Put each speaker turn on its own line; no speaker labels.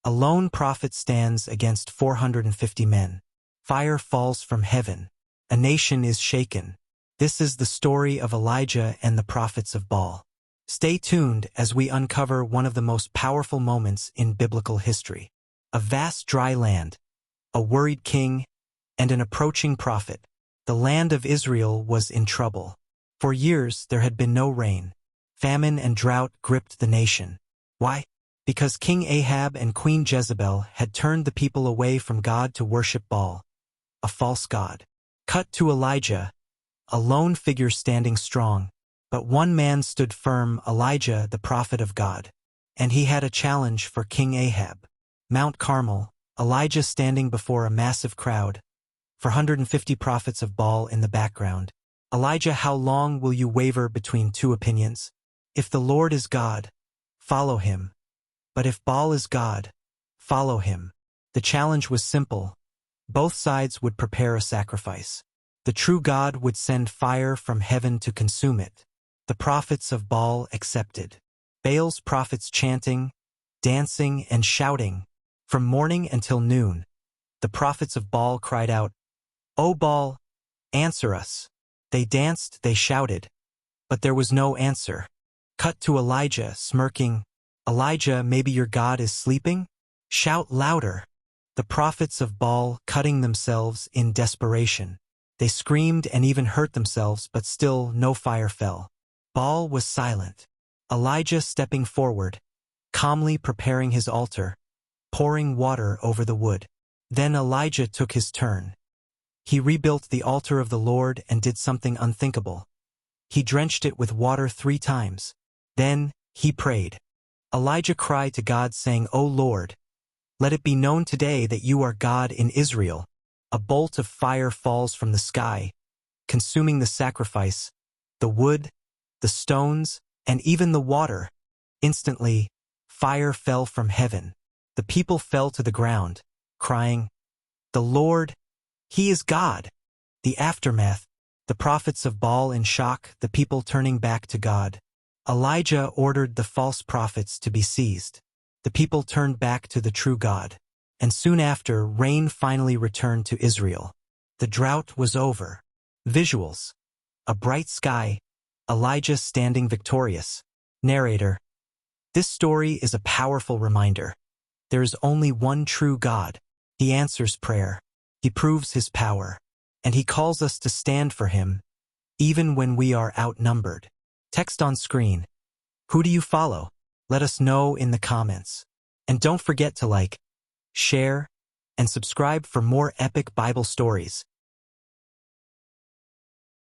A lone prophet stands against 450 men. Fire falls from heaven. A nation is shaken. This is the story of Elijah and the prophets of Baal. Stay tuned as we uncover one of the most powerful moments in biblical history. A vast dry land, a worried king, and an approaching prophet. The land of Israel was in trouble. For years there had been no rain. Famine and drought gripped the nation. Why? Because King Ahab and Queen Jezebel had turned the people away from God to worship Baal, a false god. Cut to Elijah, a lone figure standing strong. But one man stood firm, Elijah, the prophet of God. And he had a challenge for King Ahab. Mount Carmel, Elijah standing before a massive crowd. 450 prophets of Baal in the background. Elijah, how long will you waver between two opinions? If the Lord is God, follow him. But if Baal is God, follow him. The challenge was simple. Both sides would prepare a sacrifice. The true God would send fire from heaven to consume it. The prophets of Baal accepted. Baal's prophets chanting, dancing, and shouting. From morning until noon, the prophets of Baal cried out, "O Baal, answer us." They danced, they shouted, but there was no answer. Cut to Elijah, smirking. "Elijah, maybe your God is sleeping? Shout louder." The prophets of Baal cutting themselves in desperation. They screamed and even hurt themselves, but still no fire fell. Baal was silent. Elijah stepping forward, calmly preparing his altar, pouring water over the wood. Then Elijah took his turn. He rebuilt the altar of the Lord and did something unthinkable. He drenched it with water 3 times. Then he prayed. Elijah cried to God, saying, "O Lord, let it be known today that you are God in Israel." A bolt of fire falls from the sky, consuming the sacrifice, the wood, the stones, and even the water. Instantly, fire fell from heaven. The people fell to the ground, crying, "The Lord, He is God." The aftermath, the prophets of Baal in shock, the people turning back to God. Elijah ordered the false prophets to be seized. The people turned back to the true God. And soon after, rain finally returned to Israel. The drought was over. Visuals. A bright sky. Elijah standing victorious. Narrator. This story is a powerful reminder. There is only one true God. He answers prayer. He proves His power. And He calls us to stand for Him, even when we are outnumbered. Text on screen. Who do you follow? Let us know in the comments. And don't forget to like, share, and subscribe for more epic Bible stories.